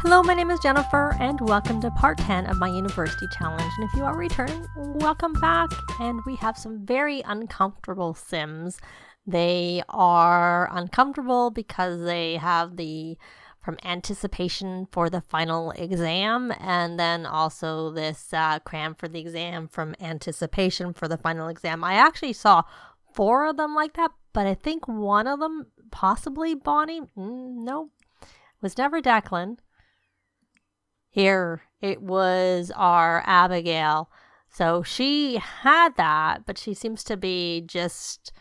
Hello, my name is Jennifer, and welcome to part 10 of my university challenge. And if you are returning, welcome back. And we have some very uncomfortable sims. They are uncomfortable because they have from anticipation for the final exam, and then also this cram for the exam from anticipation for the final exam. I actually saw 4 of them like that, but I think one of them, possibly Bonnie, no, was never Declan. Here, it was our Abigail. So she had that, but she seems to be just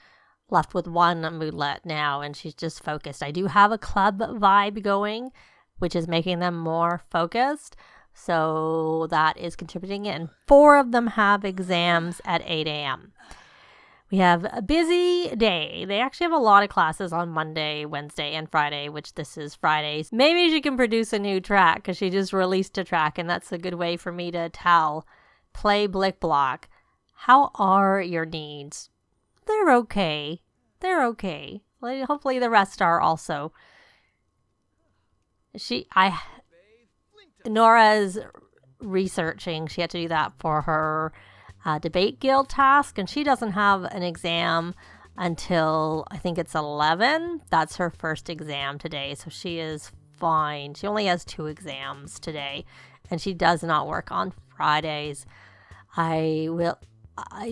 left with one moodlet now, and she's just focused. I do have a club vibe going, which is making them more focused. So that is contributing it. And 4 of them have exams at 8 a.m. We have a busy day. They actually have a lot of classes on Monday, Wednesday, and Friday, which this is Friday. Maybe she can produce a new track because she just released a track, and that's a good way for me to tell. Play Blick Block. How are your needs? They're okay. They're okay. Hopefully the rest are also. Norah's researching. She had to do that for her debate guild task, and she doesn't have an exam until I think it's 11. That's her first exam today, so she is fine. She only has 2 exams today, and she does not work on Fridays. I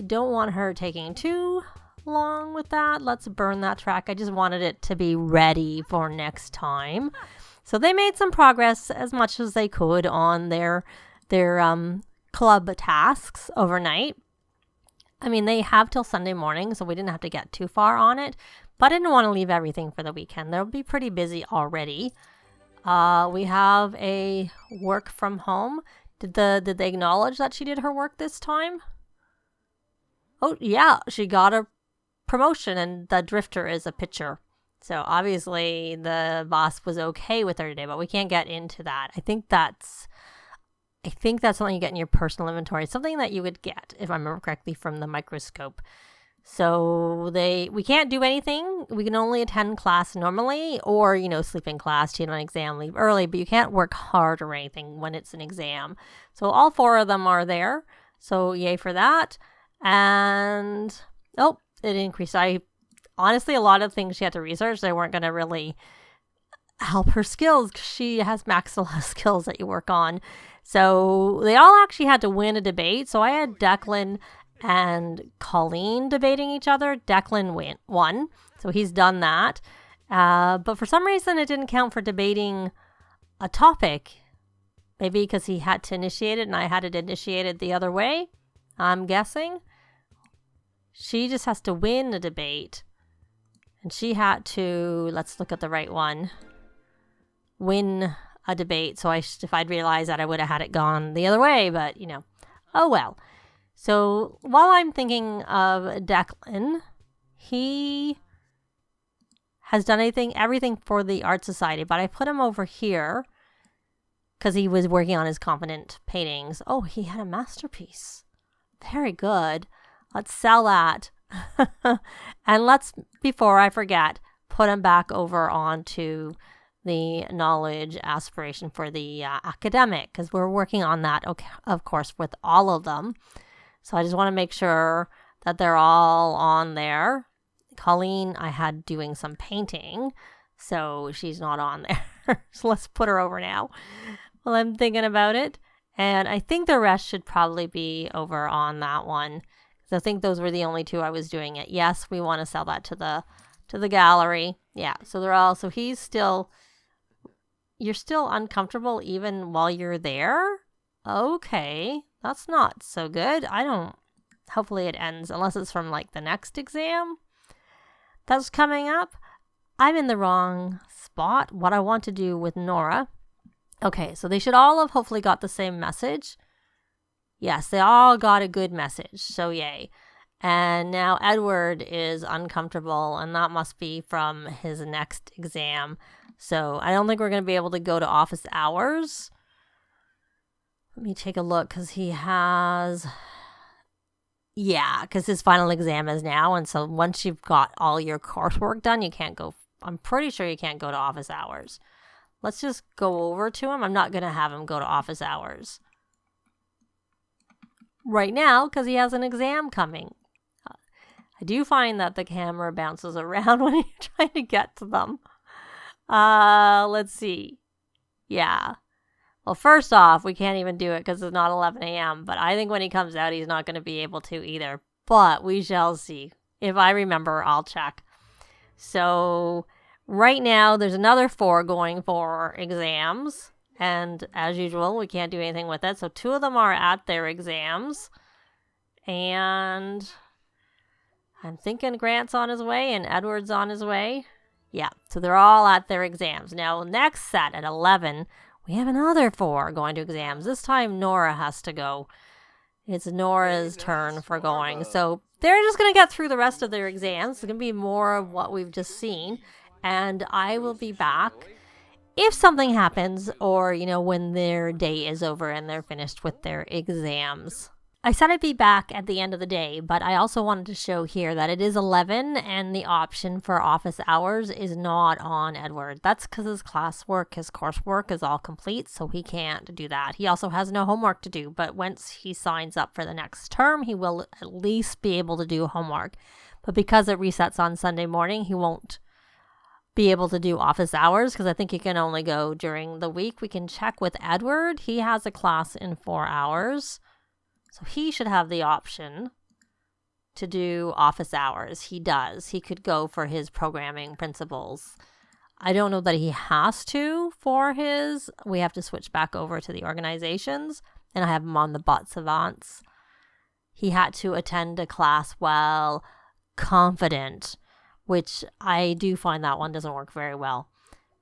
don't want her taking too long with that. Let's burn that track. I just wanted it to be ready for next time. So they made some progress as much as they could on their club tasks overnight. I mean, they have till Sunday morning, so we didn't have to get too far on it, but I didn't want to leave everything for the weekend. They'll be pretty busy already. We have a work from home. Did they acknowledge that she did her work this time? Oh yeah, she got a promotion, and the drifter is a pitcher. So obviously the boss was okay with her today, but we can't get into that. I think that's something you get in your personal inventory, something that you would get, if I remember correctly, from the microscope. So we can't do anything. We can only attend class normally, or, sleep in class, cheat on exam, leave early, but you can't work hard or anything when it's an exam. So all 4 of them are there. So yay for that. And, it increased. Honestly, a lot of things she had to research, they weren't going to really help her skills because she has maximal skills that you work on. So they all actually had to win a debate. So I had Declan and Colleen debating each other. Declan won, so he's done that. But for some reason, it didn't count for debating a topic. Maybe because he had to initiate it and I had it initiated the other way, I'm guessing. She just has to win a debate. And she had to, let's look at the right one, win a debate. So if I'd realized that, I would have had it gone the other way, but oh well. So while I'm thinking of Declan, he has done everything for the art society, but I put him over here because he was working on his confident paintings. Oh, he had a masterpiece. Very good. Let's sell that. And before I forget, put him back over onto the knowledge aspiration for the academic, because we're working on that, of course, with all of them. So I just want to make sure that they're all on there. Colleen, I had doing some painting, so she's not on there. So let's put her over now while I'm thinking about it. And I think the rest should probably be over on that one. I think those were the only 2 I was doing it. Yes, we want to sell that to the gallery. Yeah, so they're all, so you're still uncomfortable even while you're there? Okay, that's not so good. Hopefully it ends, unless it's from the next exam that's coming up. I'm in the wrong spot. What I want to do with Norah. Okay, so they should all have hopefully got the same message. Yes, they all got a good message, so yay. And now Edward is uncomfortable, and that must be from his next exam. So I don't think we're going to be able to go to office hours. Let me take a look, because he has... Yeah, because his final exam is now, and so once you've got all your coursework done, you can't go... I'm pretty sure you can't go to office hours. Let's just go over to him. I'm not going to have him go to office hours right now because he has an exam coming. I do find that the camera bounces around when you're trying to get to them. Let's see. Yeah. Well, first off, we can't even do it because it's not 11 a.m. But I think when he comes out, he's not going to be able to either. But we shall see. If I remember, I'll check. So right now, there's another 4 going for exams. And as usual, we can't do anything with it. So 2 of them are at their exams. And I'm thinking Grant's on his way and Edward's on his way. Yeah, so they're all at their exams. Now, next set at 11, we have another 4 going to exams. This time, Norah has to go. It's Norah's turn for going. So they're just going to get through the rest of their exams. It's going to be more of what we've just seen. And I will be back if something happens or, when their day is over and they're finished with their exams. I said I'd be back at the end of the day, but I also wanted to show here that it is 11 and the option for office hours is not on Edward. That's because his classwork, his coursework is all complete, so he can't do that. He also has no homework to do, but once he signs up for the next term, he will at least be able to do homework. But because it resets on Sunday morning, he won't be able to do office hours because I think he can only go during the week. We can check with Edward. He has a class in 4 hours. So he should have the option to do office hours. He does. He could go for his programming principles. I don't know that he has to for his. We have to switch back over to the organizations. And I have him on the bot savants. He had to attend a class while confident, which I do find that one doesn't work very well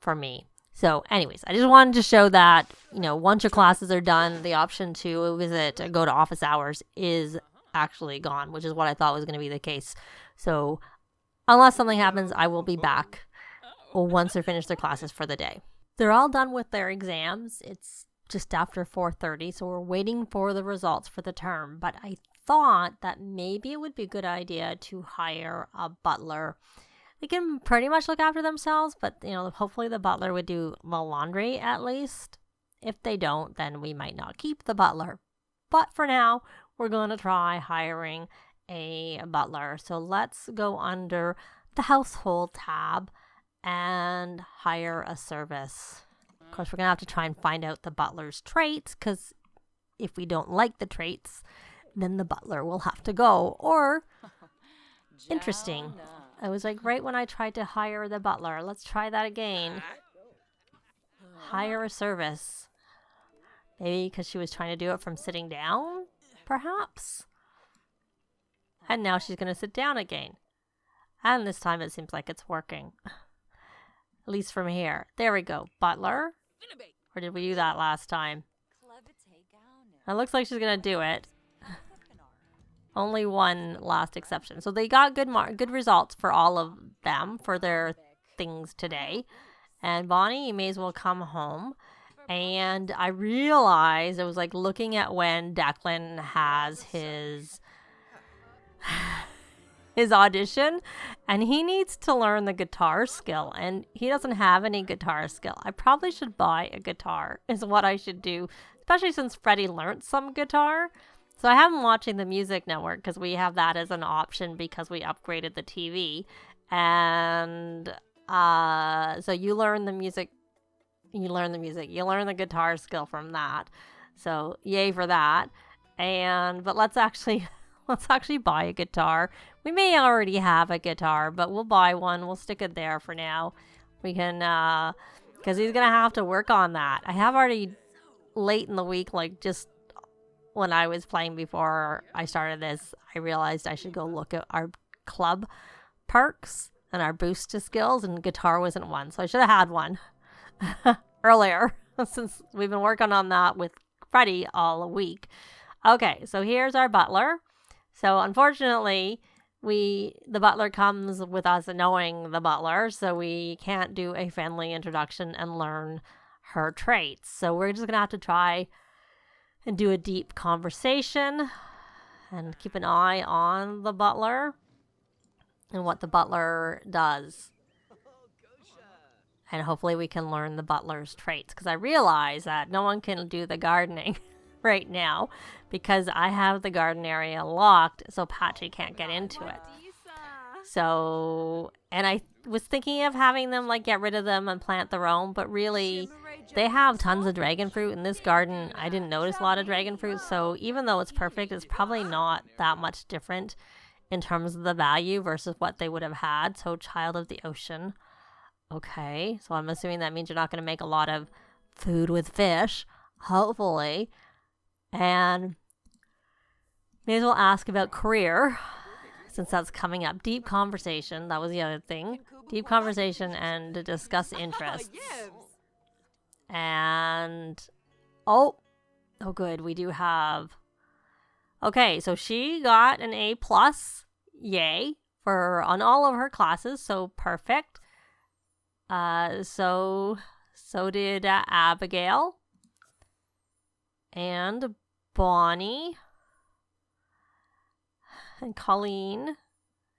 for me. So anyways, I just wanted to show that, once your classes are done, the option to go to office hours is actually gone, which is what I thought was going to be the case. So unless something happens, I will be back once they're finished their classes for the day. They're all done with their exams. It's just after 4:30, so we're waiting for the results for the term. But I thought that maybe it would be a good idea to hire a butler. They can pretty much look after themselves, but, hopefully the butler would do the laundry at least. If they don't, then we might not keep the butler. But for now, we're going to try hiring a butler. So let's go under the household tab and hire a service. Of course, we're going to have to try and find out the butler's traits, because if we don't like the traits, then the butler will have to go. Or, interesting. I was like, right when I tried to hire the butler. Let's try that again. Hire a service. Maybe because she was trying to do it from sitting down, perhaps? And now she's going to sit down again. And this time it seems like it's working. At least from here. There we go. Butler? Or did we do that last time? It looks like she's going to do it. Only one last exception. So they got good results for all of them for their things today. And Bonnie, you may as well come home. And I realized, I was like looking at when Declan has his audition, and he needs to learn the guitar skill, and he doesn't have any guitar skill. I probably should buy a guitar is what I should do, especially since Freddie learned some guitar. So I have him watching the Music Network because we have that as an option because we upgraded the TV. And so you learn the music. You learn the guitar skill from that. So yay for that. But let's actually buy a guitar. We may already have a guitar, but we'll buy one. We'll stick it there for now. We can, because he's going to have to work on that. I have already late in the week, like just when I was playing before I started this, I realized I should go look at our club perks and our boost to skills, and guitar wasn't one. So I should have had one earlier since we've been working on that with Freddie all week. Okay, so here's our butler. So unfortunately, the butler comes with us knowing the butler, so we can't do a friendly introduction and learn her traits. So we're just going to have to try and do a deep conversation and keep an eye on the butler and what the butler does. And hopefully we can learn the Butler's traits. Because I realize that no one can do the gardening right now. Because I have the garden area locked. So Patchy can't get into it. So, and I was thinking of having them like get rid of them and plant their own. But really, they have tons of dragon fruit. In this garden, I didn't notice a lot of dragon fruit. So even though it's perfect, it's probably not that much different in terms of the value versus what they would have had. So Child of the Ocean. Okay, so I'm assuming that means you're not going to make a lot of food with fish, hopefully. And may as well ask about career, since that's coming up. Deep conversation, that was the other thing. Deep conversation and to discuss interests. And, oh good, we do have, okay, so she got an A+, yay, on all of her classes, so perfect. So did Abigail and Bonnie and Colleen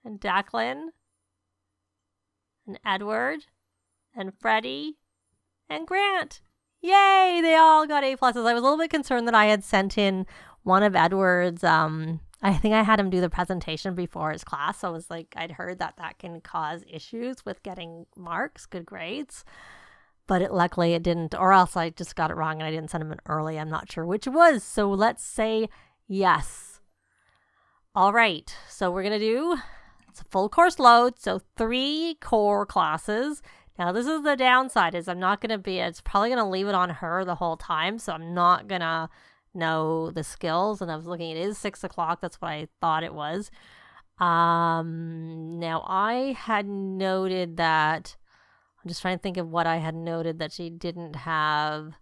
and Declan and Edward and Freddie and Grant. Yay! They all got A+. I was a little bit concerned that I had sent in one of Edward's, I think I had him do the presentation before his class. So I was like, I'd heard that can cause issues with getting marks, good grades. But luckily it didn't, or else I just got it wrong and I didn't send him in early. I'm not sure which it was. So let's say yes. All right. So we're going to do, it's a full course load. So 3 core classes. Now this is the downside is I'm not going to be, it's probably going to leave it on her the whole time. So I'm not going to know the skills, and I was looking, it is 6 o'clock, that's what I thought it was. Now I had noted that, I'm just trying to think of what I had noted that she didn't have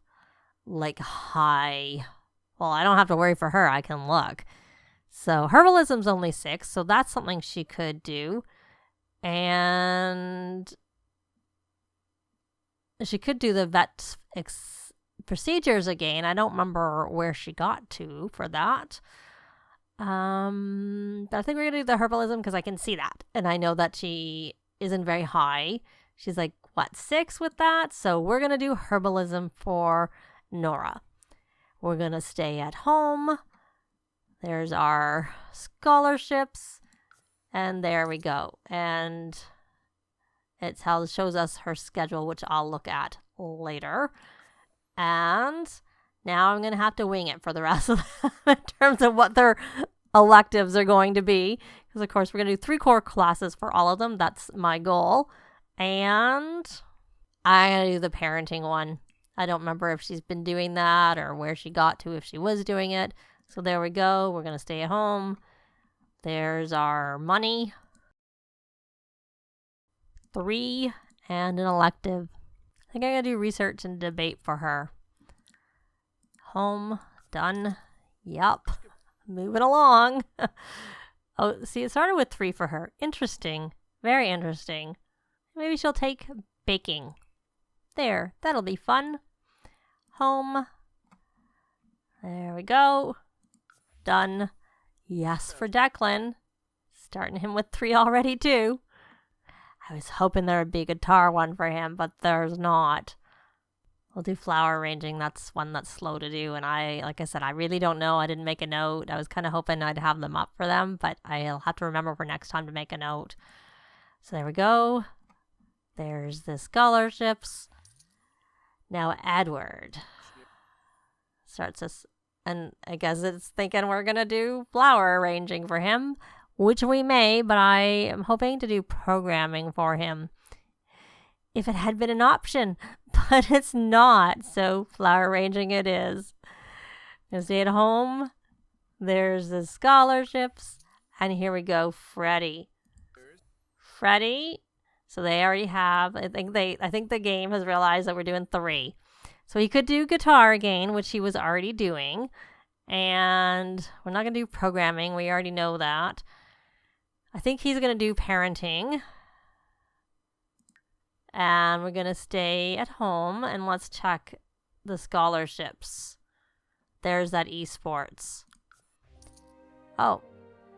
like high, well, I don't have to worry for her, I can look. So herbalism's only 6, so that's something she could do, and she could do the vet procedures again. I don't remember where she got to for that. But I think we're going to do the herbalism because I can see that. And I know that she isn't very high. She's like, 6 with that? So we're going to do herbalism for Norah. We're going to stay at home. There's our scholarships. And there we go. And it shows us her schedule, which I'll look at later. And now I'm going to have to wing it for the rest of them in terms of what their electives are going to be. Because, of course, we're going to do 3 core classes for all of them. That's my goal. And I'm going to do the parenting one. I don't remember if she's been doing that or where she got to if she was doing it. So there we go. We're going to stay at home. There's our money. 3 and an elective. I think I'm going to do research and debate for her. Home. Done. Yup. Moving along. Oh, see, it started with 3 for her. Interesting. Very interesting. Maybe she'll take baking. There. That'll be fun. Home. There we go. Done. Yes for Declan. Starting him with 3 already, too. I was hoping there would be a guitar one for him, but there's not. We'll do flower arranging. That's one that's slow to do. And like I said, I really don't know. I didn't make a note. I was kind of hoping I'd have them up for them, but I'll have to remember for next time to make a note. So there we go. There's the scholarships. Now Edward starts us, and I guess it's thinking we're going to do flower arranging for him. Which we may, but I am hoping to do programming for him. If it had been an option, but it's not. So flower arranging it is. Gonna stay at home. There's the scholarships. And here we go, Freddie. So they already have, I think the game has realized that we're doing 3. So he could do guitar again, which he was already doing. And we're not going to do programming. We already know that. I think he's going to do parenting. And we're going to stay at home. And let's check the scholarships. There's that esports. Oh,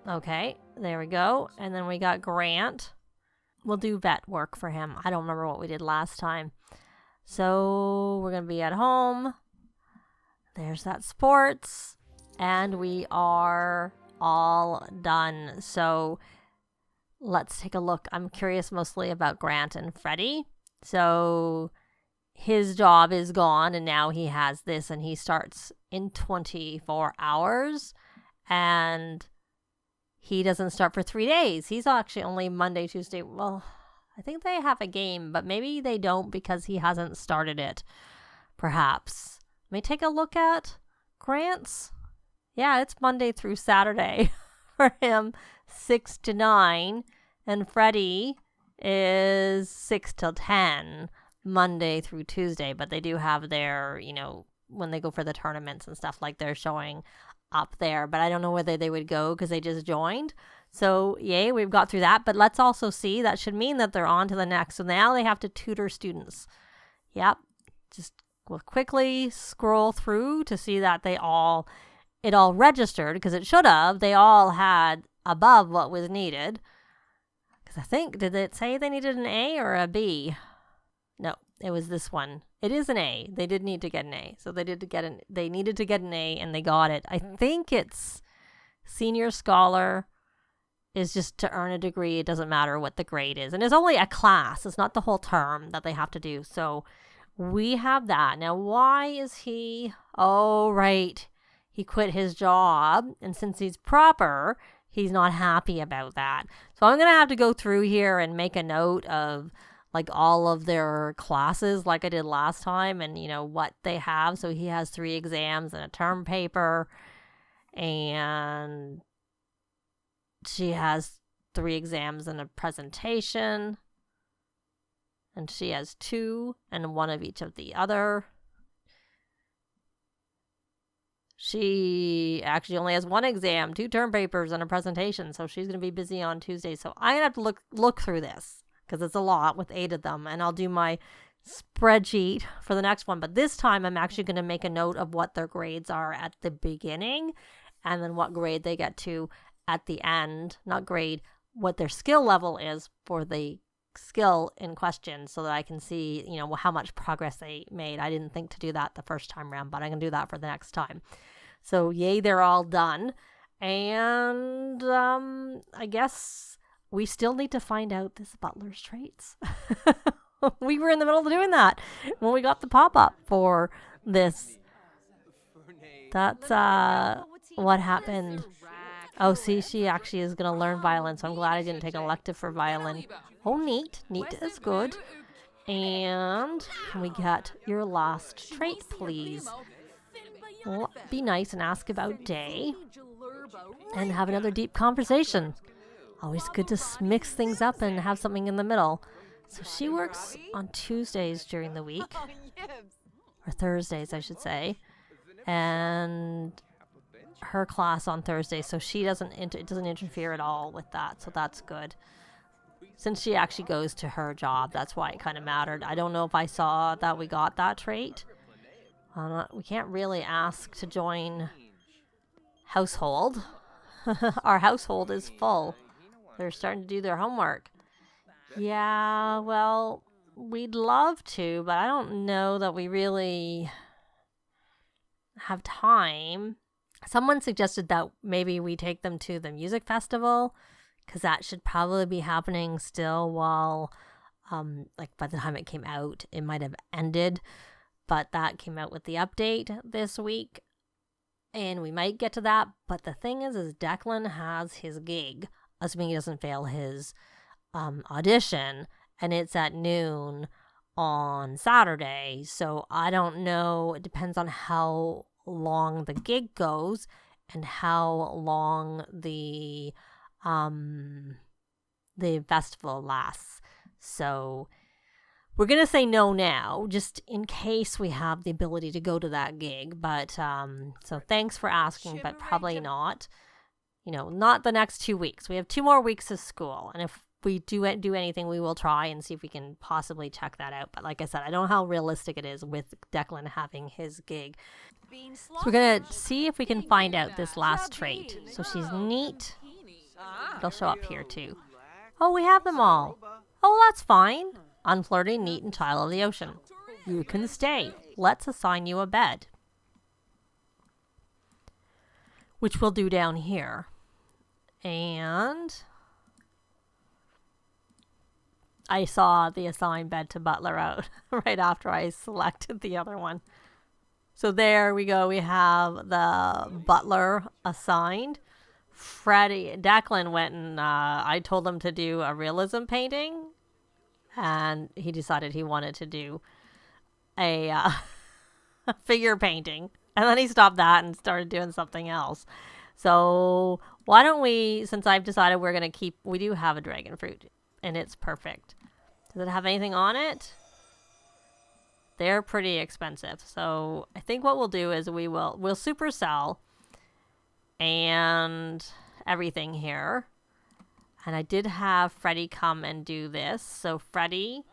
okay. There we go. And then we got Grant. we'll do vet work for him. I don't remember what we did last time. So we're going to be at home. There's that sports. And we are all done. So let's take a look. I'm curious mostly about Grant and Freddie. So his job is gone and now he has this and he starts in 24 hours. And he doesn't start for 3 days. He's actually only Monday, Tuesday. Well, I think they have a game, but maybe they don't because he hasn't started it. Perhaps. Let me take a look at Grant's. Yeah, it's Monday through Saturday for him, 6 to 9. And Freddie is 6 till 10, Monday through Tuesday. But they do have their, when they go for the tournaments and stuff, like they're showing up there. But I don't know whether they would go because they just joined. So, yay, we've got through that. But let's also see, that should mean that they're on to the next. So now they have to tutor students. Yep. Just we'll quickly scroll through to see that it all registered, because it should have. They all had above what was needed. Because I think, did it say they needed an A or a B? No, it was this one. It is an A. They did need to get an A. So they needed to get an A and they got it. I think it's senior scholar is just to earn a degree. It doesn't matter what the grade is. And it's only a class. It's not the whole term that they have to do. So we have that. Now, why is he? Oh, right. He quit his job. And since he's proper, he's not happy about that. So I'm going to have to go through here and make a note of like all of their classes like I did last time and, what they have. So he has 3 exams and a term paper. And she has 3 exams and a presentation. And she has 2 and 1 of each of the other. She actually only has 1 exam, 2 term papers, and a presentation. So she's going to be busy on Tuesday. So I'm going to have to look through this because it's a lot with 8 of them. And I'll do my spreadsheet for the next one. But this time I'm actually going to make a note of what their grades are at the beginning and then what grade they get to at the end. Not grade, what their skill level is for the skill in question so that I can see, how much progress they made. I didn't think to do that the first time around, but I can do that for the next time. So yay, they're all done. And I guess we still need to find out this Butler's traits. We were in the middle of doing that when we got the pop-up for this. That's what happened. Oh, see, she actually is going to learn violin, so I'm glad I didn't take an elective for violin. Oh, neat. Neat is good. And can we get your last trait, please? Well, be nice and ask about day. And have another deep conversation. Always good to mix things up and have something in the middle. So she works on Tuesdays during the week. Or Thursdays, I should say. And her class on Thursday, so she doesn't it doesn't interfere at all with that, so that's good. Since she actually goes to her job, that's why it kind of mattered. I don't know if I saw that we got that trait. We can't really ask to join household. Our household is full. They're starting to do their homework. Yeah, well, we'd love to, but I don't know that we really have time. Someone suggested that maybe we take them to the music festival because that should probably be happening still while, by the time it came out, it might have ended. But that came out with the update this week, and we might get to that. But the thing is Declan has his gig, assuming he doesn't fail his audition, and it's at noon on Saturday. So I don't know. It depends on how long the gig goes and how long the festival lasts. So we're gonna say no now, just in case we have the ability to go to that gig. But so thanks for asking, but probably not. Not the next 2 weeks. We have 2 more weeks of school, and if we do anything, we will try and see if we can possibly check that out. But like I said, I don't know how realistic it is with Declan having his gig. So we're going to see if we can find out this last trait. So she's neat. It'll show up here too. Oh, we have them all. Oh, that's fine. Unflirty, neat, and child of the ocean. You can stay. Let's assign you a bed. Which we'll do down here. And I saw the assigned bed to Butler out right after I selected the other one. So there we go. We have the Butler assigned. Declan went and I told him to do a realism painting. And he decided he wanted to do a figure painting. And then he stopped that and started doing something else. So why don't we, since I've decided we're going to keep, we do have a dragon fruit and it's perfect. Does it have anything on it? They're pretty expensive. So I think what we'll do is we'll supersell and everything here. And I did have Freddie come and do this. So Freddie,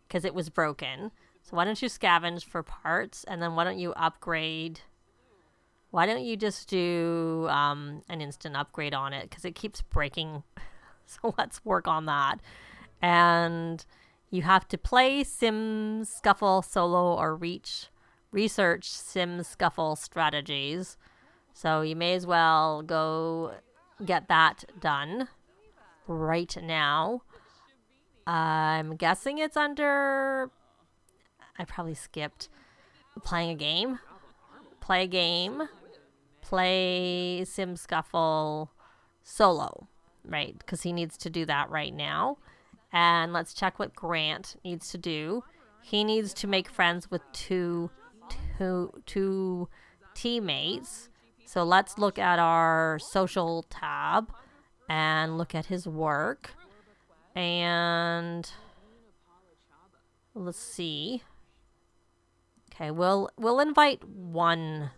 because it was broken. So why don't you scavenge for parts and then why don't you upgrade? Why don't you just do an instant upgrade on it? Because it keeps breaking. So let's work on that. And you have to play Sims Scuffle Solo or research Sims Scuffle strategies. So you may as well go get that done right now. I'm guessing it's under, I probably skipped playing a game. Play a game. Play Sim Scuffle Solo, right? Because he needs to do that right now. And let's check what Grant needs to do. He needs to make friends with two teammates. So let's look at our social tab and look at his work. And let's see. Okay, we'll invite one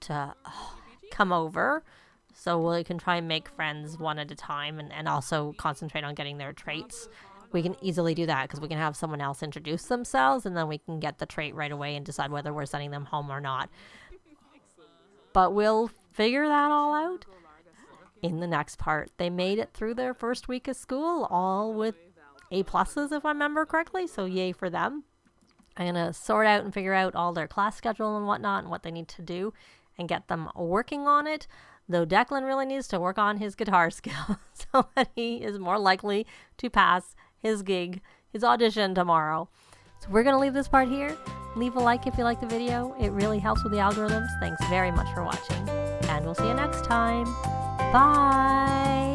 to come over. So we can try and make friends one at a time and also concentrate on getting their traits. We can easily do that because we can have someone else introduce themselves and then we can get the trait right away and decide whether we're sending them home or not. But we'll figure that all out in the next part. They made it through their first week of school, all with A+, if I remember correctly. So yay for them. I'm going to sort out and figure out all their class schedule and whatnot and what they need to do and get them working on it. Though Declan really needs to work on his guitar skill so that he is more likely to pass his gig, his audition tomorrow. So we're going to leave this part here. Leave a like if you like the video. It really helps with the algorithms. Thanks very much for watching. And we'll see you next time. Bye!